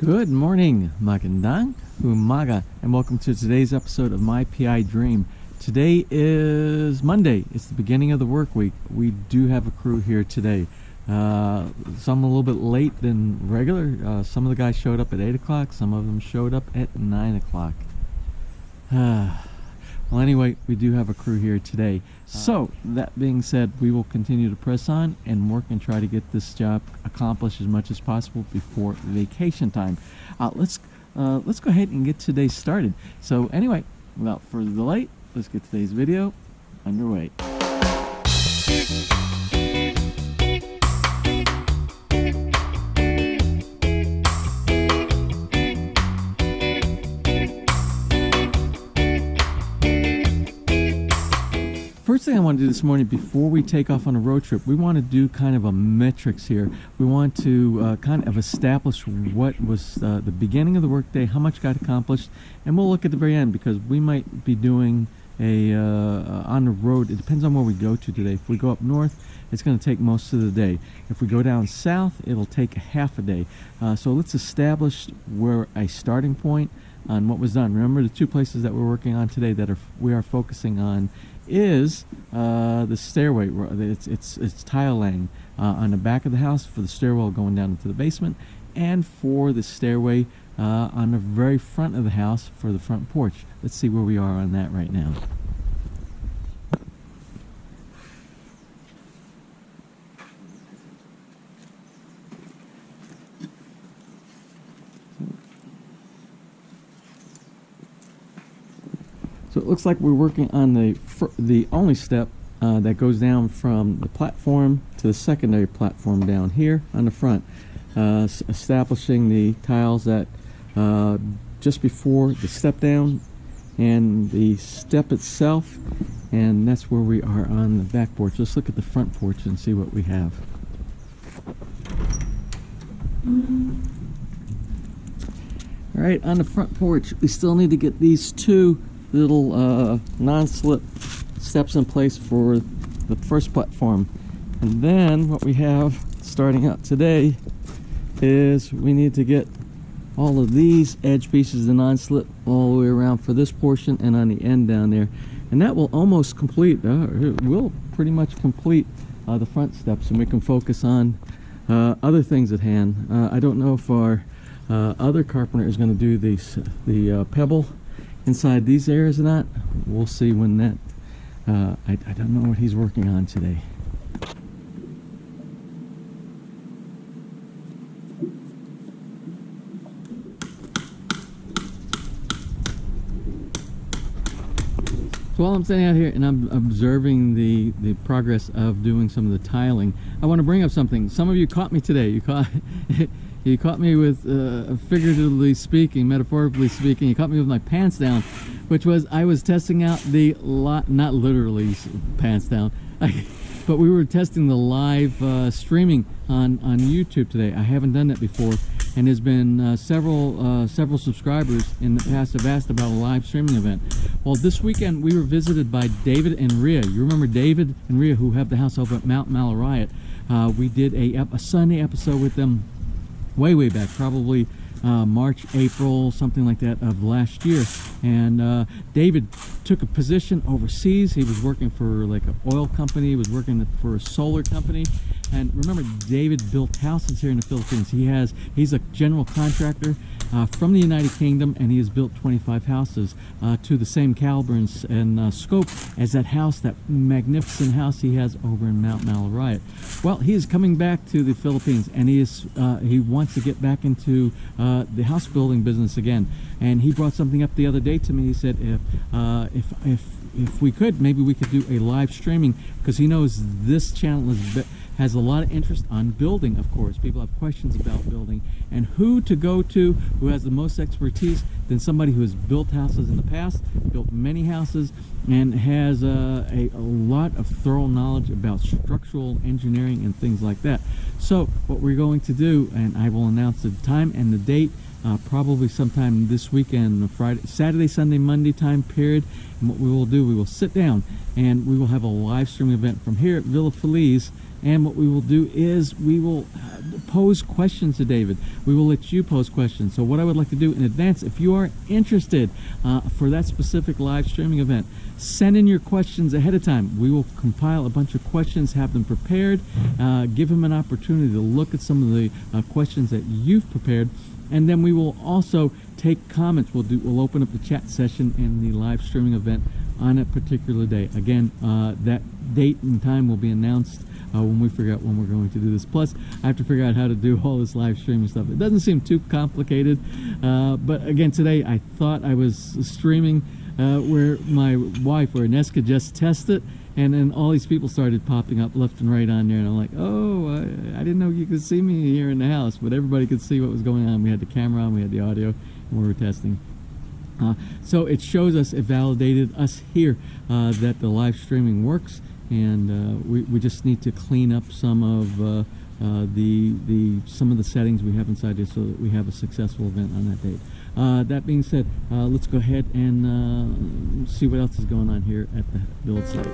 Good morning, magandang umaga, and welcome to today's episode of My PI Dream. Today is Monday. It's the beginning of the work week. We do have a crew here today. Some a little bit late than regular. Some of the guys showed up at 8 o'clock. Some of them showed up at 9 o'clock. Well, anyway, we do have a crew here today. So, that being said, we will continue to press on and work and try to get this job accomplished as much as possible before vacation time. Let's go ahead and get today started. So, anyway, without further delay, let's get today's video underway. First thing I want to do this morning before we take off on a road trip, we want to do kind of a metrics here. We want to kind of establish what was the beginning of the workday, how much got accomplished, and we'll look at the very end because we might be doing a on the road. It depends on where we go to today. If we go up north, it's going to take most of the day. If we go down south, it'll take half a day. So let's establish where a starting point on what was done. Remember, the two places that we're working on today that we are focusing on is the stairway. It's tile laying on the back of the house for the stairwell going down into the basement, and for the stairway on the very front of the house for the front porch. Let's see where we are on that right now. So it looks like we're working on the only step that goes down from the platform to the secondary platform down here on the front, establishing the tiles that just before the step down and the step itself, and that's where we are on the back porch. Let's look at the front porch and see what we have. All right, on the front porch, we still need to get these two little non-slip steps in place for the first platform, and then what we have starting out today is we need to get all of these edge pieces, the non-slip, all the way around for this portion and on the end down there, and that will almost complete, it will pretty much complete the front steps, and we can focus on other things at hand. I don't know if our other carpenter is going to do the pebble inside these areas or not. We'll see when that I don't know what he's working on today. So while I'm standing out here and I'm observing the progress of doing some of the tiling, I want to bring up something. Some of you caught me today. You caught me with, figuratively speaking, metaphorically speaking, you caught me with my pants down, which was, I was testing out not literally pants down, but we were testing the live streaming on YouTube today. I haven't done that before, and there's been several subscribers in the past have asked about a live streaming event. Well, this weekend we were visited by David and Rhea. You remember David and Rhea, who have the house over at Mount Malariat. We did a Sunday episode with them way back, probably March, April, something like that of last year. And David took a position overseas. He was working for like an oil company. He was working for a solar company. And remember, David built houses here in the Philippines. He's a general contractor from the United Kingdom, and he has built 25 houses to the same caliber and scope as that house, that magnificent house he has over in Mount Malariat. Well, he is coming back to the Philippines, and he wants to get back into the house building business again. And he brought something up the other day to me. He said if we could, maybe we could do a live streaming, because he knows this channel has a lot of interest on building. Of course, people have questions about building, and who to go to who has the most expertise than somebody who has built houses in the past, built many houses, and has a lot of thorough knowledge about structural engineering and things like that. So what we're going to do, and I will announce the time and the date probably sometime this weekend, Friday, Saturday, Sunday, Monday time period. And what we will do, we will sit down and we will have a live stream event from here at Villa Feliz. And what we will do is we will pose questions to David. We will let you pose questions. So what I would like to do in advance, if you are interested for that specific live streaming event, send in your questions ahead of time. We will compile a bunch of questions, have them prepared, give him an opportunity to look at some of the questions that you've prepared, and then we will also take comments. We'll open up the chat session in the live streaming event on a particular day. Again, that date and time will be announced when we figure out when we're going to do this. Plus, I have to figure out how to do all this live streaming stuff. It doesn't seem too complicated, but again, today I thought I was streaming where my wife or Ness could just test it, and then all these people started popping up left and right on there, and I'm like, oh, I didn't know you could see me here in the house, but everybody could see what was going on. We had the camera on, we had the audio, and we were testing. So it shows us, it validated us here that the live streaming works, and we just need to clean up some of some of the settings we have inside here so that we have a successful event on that date. That being said, let's go ahead and see what else is going on here at the build site.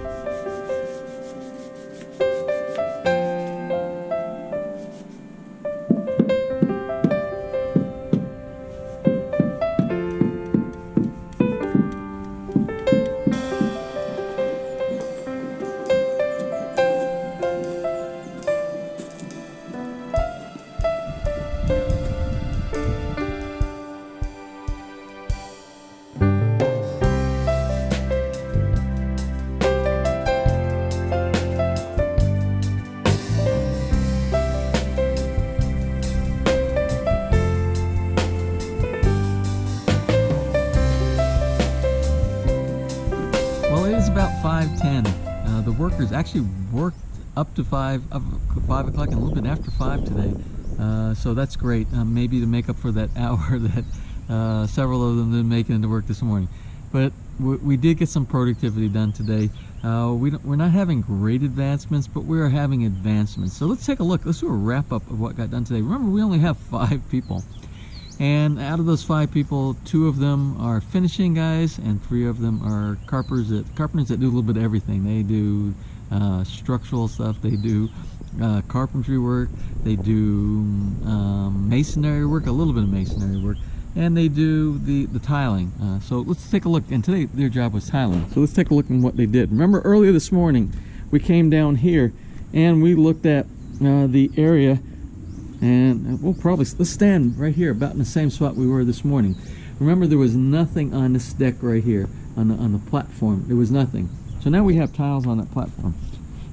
About 5:10. The workers actually worked up to 5 o'clock and a little bit after 5 today, so that's great. Maybe to make up for that hour that several of them didn't make it into work this morning. But we did get some productivity done today. We're not having great advancements, but we're having advancements. So let's take a look. Let's do a wrap up of what got done today. Remember, we only have 5 people. And out of those 5 people, 2 of them are finishing guys, and 3 of them are carpenters that do a little bit of everything. They do structural stuff, they do carpentry work, they do masonry work, a little bit of masonry work, and they do the tiling. So let's take a look. And today their job was tiling. So let's take a look at what they did. Remember earlier this morning, we came down here and we looked at the area. And let's stand right here about in the same spot we were this morning. Remember, there was nothing on this deck right here on the platform. There was nothing. So now we have tiles on that platform.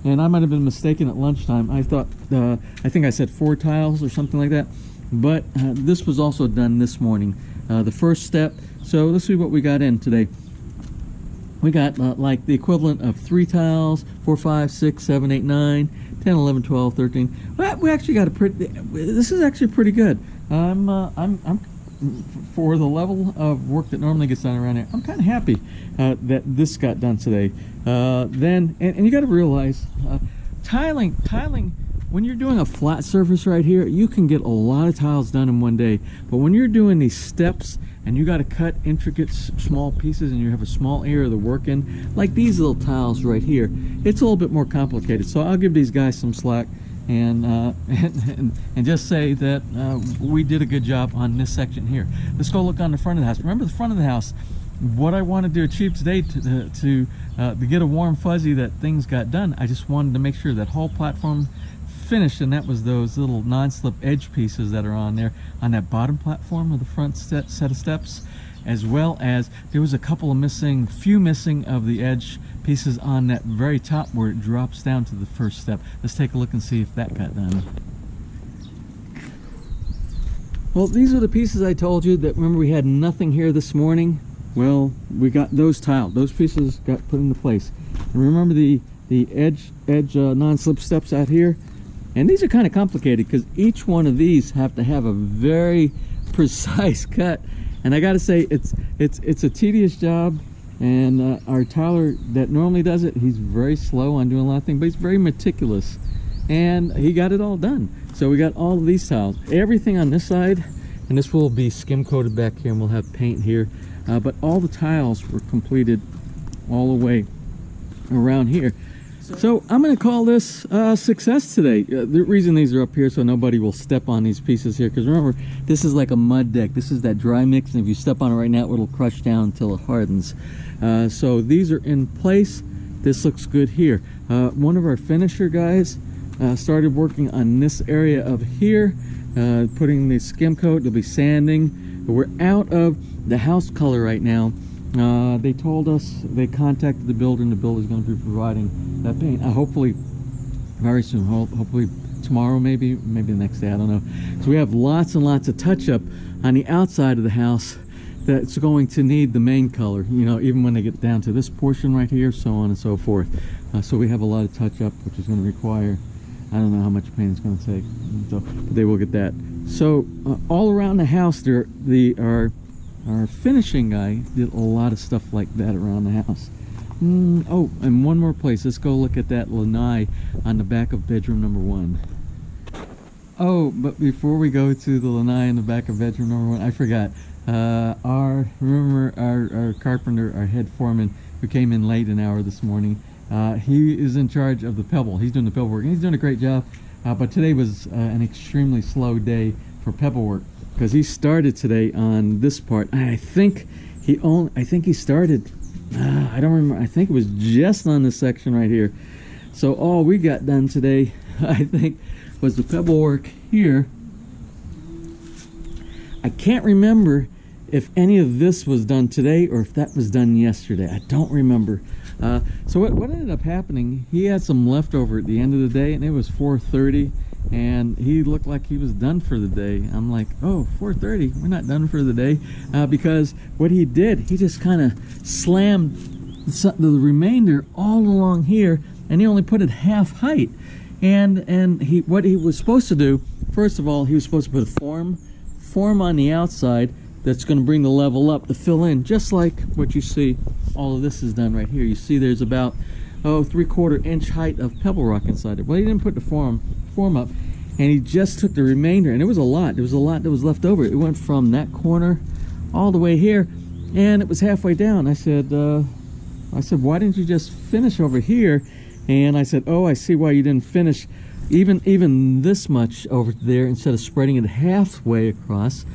And I might have been mistaken at lunchtime. I thought, I think I said 4 tiles or something like that. But this was also done this morning. The first step. So let's see what we got in today. We got like the equivalent of 3 tiles, 4, 5, 6, 7, 8, 9, 10, 11, 12, 13. Well, we actually got a pretty. This is actually pretty good. I'm for the level of work that normally gets done around here. I'm kind of happy that this got done today. And you got to realize, tiling. When you're doing a flat surface right here, you can get a lot of tiles done in one day. But when you're doing these steps and you got to cut intricate small pieces and you have a small area to work in, like these little tiles right here, it's a little bit more complicated. So I'll give these guys some slack and just say that we did a good job on this section here. Let's go look on the front of the house. Remember the front of the house. What I wanted to achieve today to get a warm fuzzy that things got done, I just wanted to make sure that whole platform finished, and that was those little non-slip edge pieces that are on there on that bottom platform of the front set of steps, as well as there was a couple of few missing of the edge pieces on that very top where it drops down to the first step. Let's take a look and see if that got done. Well, these are the pieces I told you that, remember, we had nothing here this morning. Well, we got those tiled. Those pieces got put into place. And remember the edge non-slip steps out here? And these are kind of complicated because each one of these have to have a very precise cut. And I got to say, it's a tedious job. And our tiler that normally does it, he's very slow on doing a lot of things, but he's very meticulous. And he got it all done. So we got all of these tiles. Everything on this side, and this will be skim coated back here, and we'll have paint here. But all the tiles were completed all the way around here. So I'm going to call this success today. The reason these are up here so nobody will step on these pieces here, because remember, this is like a mud deck. This is that dry mix, and if you step on it right now, it'll crush down until it hardens. So these are in place. This looks good here. One of our finisher guys started working on this area of here, putting the skim coat. They'll be sanding. We're out of the house color right now. They told us, they contacted the builder, and the builder is going to be providing that paint. Hopefully very soon. Hopefully tomorrow, maybe the next day, I don't know. So we have lots and lots of touch-up on the outside of the house that's going to need the main color, you know, even when they get down to this portion right here, so on and so forth. So we have a lot of touch-up, which is going to require, I don't know how much paint it's going to take, so, but they will get that. So all around the house, our finishing guy did a lot of stuff like that around the house. Oh, and one more place. Let's go look at that lanai on the back of bedroom number 1. Oh, but before we go to the lanai in the back of bedroom number 1, I forgot. Remember our carpenter, our head foreman, who came in late an hour this morning. He is in charge of the pebble. He's doing the pebble work, and he's doing a great job. But today was an extremely slow day for pebble work, because he started today on this part. I think he started, I don't remember, I think it was just on this section right here. So all we got done today, I think, was the pebble work here. I can't remember if any of this was done today or if that was done yesterday. I don't remember. So what ended up happening, he had some leftover at the end of the day, and it was 4:30. And he looked like he was done for the day. I'm like, oh, 4:30, we're not done for the day, because what he did, he just kind of slammed the remainder all along here, and he only put it half height. And what he was supposed to do, first of all, he was supposed to put a form on the outside that's going to bring the level up to fill in, just like what you see. All of this is done right here. You see there's about 3/4 inch height of pebble rock inside it. Well, he didn't put the form up, and he just took the remainder, and it was a lot. There was a lot that was left over. It went from that corner all the way here, and it was halfway down. I said, why didn't you just finish over here? And I said, oh, I see why you didn't finish even this much over there instead of spreading it halfway across.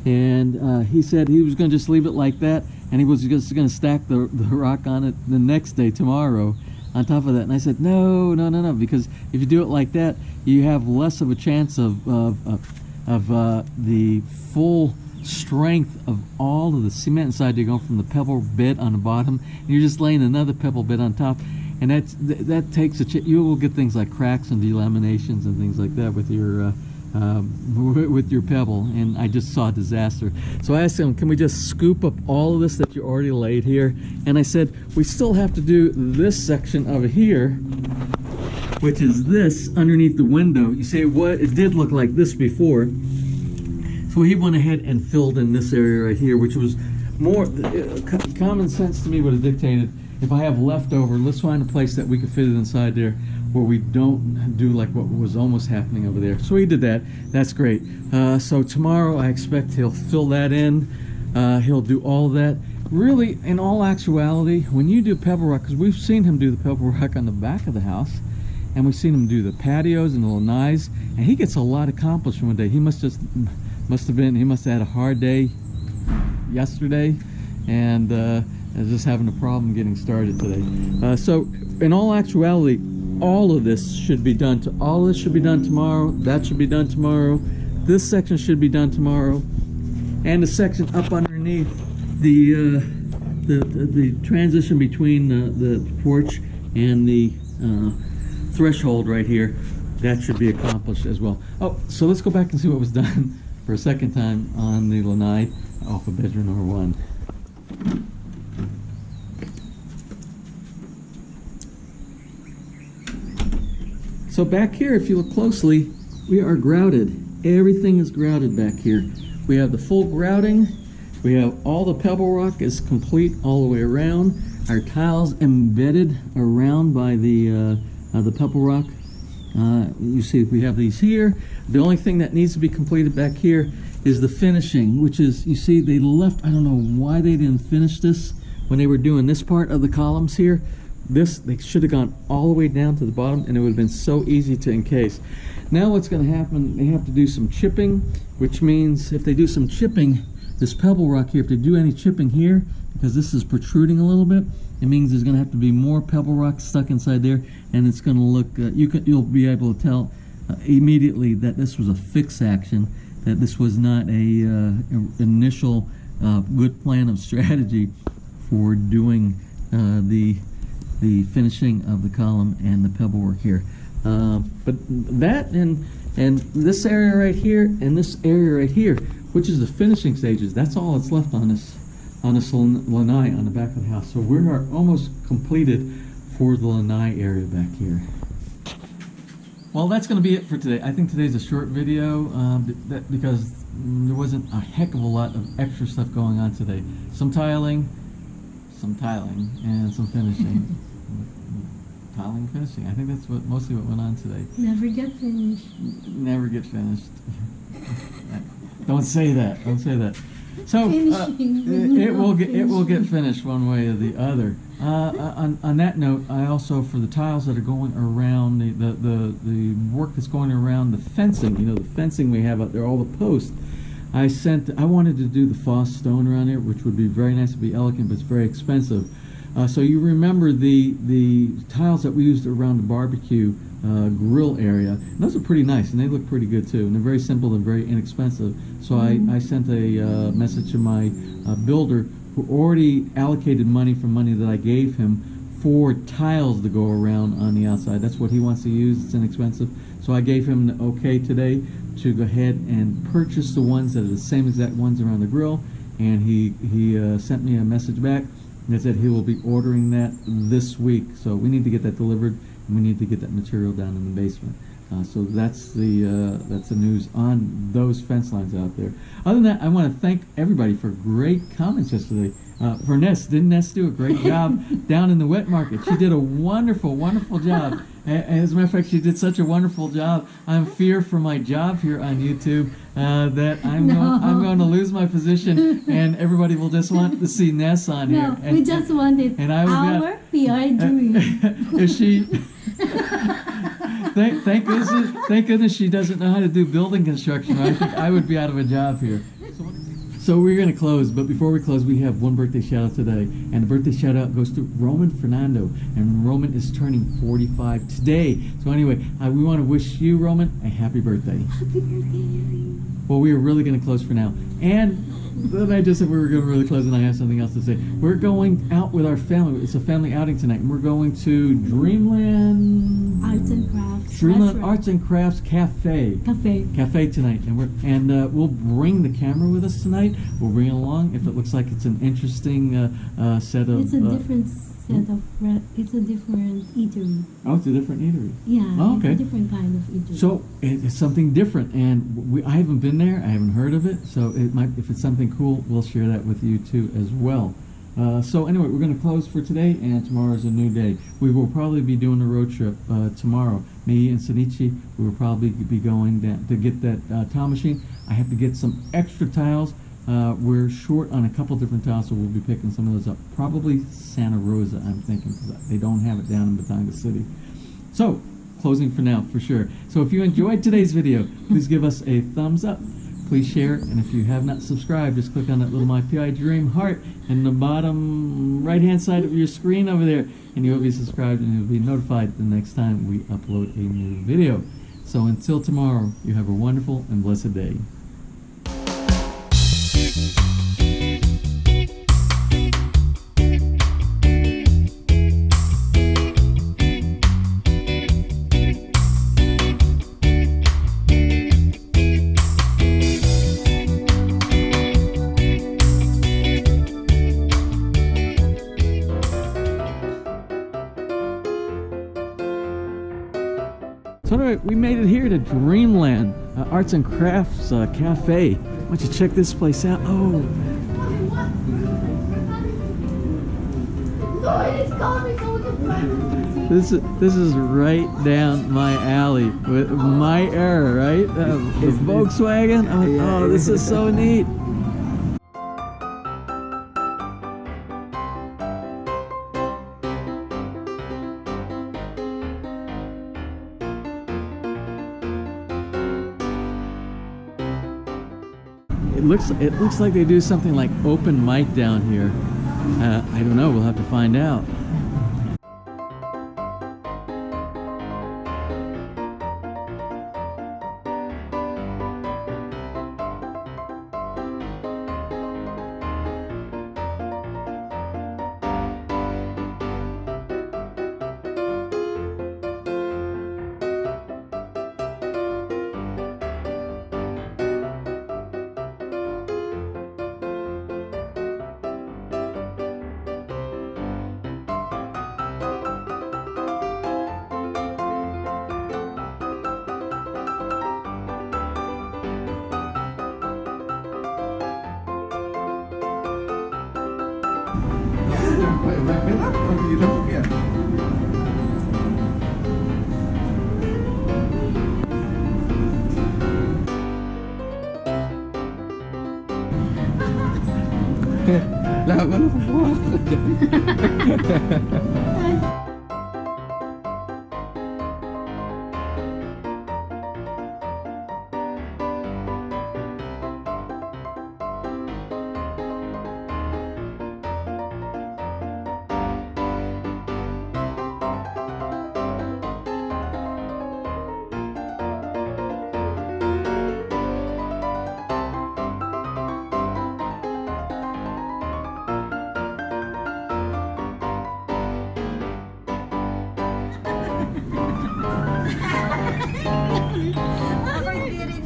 And he said he was going to just leave it like that, and he was just going to stack the rock on it the next day, tomorrow, on top of that. And I said, no, because if you do it like that, you have less of a chance of the full strength of all of the cement inside. You go from the pebble bed on the bottom, and you're just laying another pebble bed on top, and that takes you will get things like cracks and delaminations and things like that with your pebble, and I just saw a disaster. So I asked him, can we just scoop up all of this that you already laid here? And I said, we still have to do this section over here, which is this underneath the window. You say, what? It did look like this before. So he went ahead and filled in this area right here, which was more common sense to me would have dictated, if I have leftover, let's find a place that we could fit it inside there where we don't do like what was almost happening over there. So he did that. That's great. So tomorrow I expect he'll fill that in. He'll do all of that. Really, in all actuality, when you do pebble rock, because we've seen him do the pebble rock on the back of the house, and we've seen him do the patios and the lanais, and he gets a lot accomplished in one day. He must have had a hard day yesterday, and just having a problem getting started today. So in all actuality, all of this should be done. All this should be done tomorrow. That should be done tomorrow. This section should be done tomorrow, and the section up underneath the transition between the porch and the threshold right here, that should be accomplished as well. Oh, so let's go back and see what was done for a second time on the lanai off of bedroom number 1. So back here, if you look closely, we are grouted. Everything is grouted back here. We have the full grouting. We have all the pebble rock is complete all the way around. Our tiles embedded around by the pebble rock. You see we have these here. The only thing that needs to be completed back here is the finishing, which is, you see they left, I don't know why they didn't finish this when they were doing this part of the columns here, This, they should have gone all the way down to the bottom, and it would have been so easy to encase. Now what's going to happen, they have to do some chipping, which means if they do some chipping, this pebble rock here, if they do any chipping here, because this is protruding a little bit, it means there's going to have to be more pebble rock stuck inside there, and it's going to look, you'll be able to tell immediately that this was a fix action, that this was not a initial good plan of strategy for doing the finishing of the column and the pebble work here. But that and this area right here and this area right here, which is the finishing stages, that's all that's left on this lanai on the back of the house. So we are almost completed for the lanai area back here. Well, that's going to be it for today. I think today's a short video because there wasn't a heck of a lot of extra stuff going on today. Some tiling, and some finishing. Tiling, finishing. I think that's mostly what went on today. Never get finished. Never get finished. Don't say that. Don't say that. So it will get finished one way or the other. On that note, I also, for the tiles that are going around the work that's going around the fencing, you know, the fencing we have out there, all the posts, I wanted to do the Foss stone around here, which would be very nice, to be elegant, but it's very expensive. So you remember the tiles that we used around the barbecue grill area, and those are pretty nice, and they look pretty good too, and they're very simple and very inexpensive. So I sent a message to my builder, who already allocated money from money that I gave him for tiles to go around on the outside. That's what he wants to use. It's inexpensive. So I gave him the okay today to go ahead and purchase the ones that are the same exact ones around the grill, and he sent me a message back that said he will be ordering that this week. So we need to get that delivered, and we need to get that material down in the basement. So that's the news on those fence lines out there. Other than that, I want to thank everybody for great comments yesterday. For Ness, didn't Ness do a great job down in the wet market? She did a wonderful, wonderful job. As a matter of fact, she did such a wonderful job. I'm fear for my job here on YouTube that I'm going to lose my position, and everybody will just want to see Ness on here. No, we just wanted our PI dream. If she... Thank goodness she doesn't know how to do building construction. I think I would be out of a job here. So we're going to close, but before we close, we have one birthday shout out today, and the birthday shout out goes to Roman Fernando, and Roman is turning 45 today. So anyway, we want to wish you, Roman, a happy birthday. Happy birthday. Well, we are really going to close for now, and then I just said we were going to really close, and I have something else to say. We're going out with our family. It's a family outing tonight, and we're going to Dreamland Arts and Crafts. Dreamland Arts and Crafts Cafe tonight, and we'll bring the camera with us tonight. We'll bring it along if it looks like it's an interesting set of. It's a different set of. It's a different eatery. Oh, it's a different eatery. Yeah. Oh, okay. It's a different kind of eatery. So it's something different, and I haven't been there. I haven't heard of it. So it might, if it's something cool, we'll share that with you too as well. So anyway, we're going to close for today, and tomorrow is a new day. We will probably be doing a road trip tomorrow. Me and Sanichi, we will probably be going down to get that tile machine. I have to get some extra tiles. We're short on a couple different tiles, so we'll be picking some of those up. Probably Santa Rosa, I'm thinking, because they don't have it down in Batanga City. So, closing for now, for sure. So if you enjoyed today's video, please give us a thumbs up. Please share, and if you have not subscribed, just click on that little My PI Dream heart in the bottom right-hand side of your screen over there, and you'll be subscribed, and you'll be notified the next time we upload a new video. So until tomorrow, you have a wonderful and blessed day. So anyway, we made it here to Dreamland Arts and Crafts Cafe. Why don't you check this place out? Oh. This is right down my alley with my era, right? The Volkswagen. Oh, this is so neat. It looks like they do something like open mic down here. I don't know. We'll have to find out. Lahat ka na sa buwan. Ako hindi rin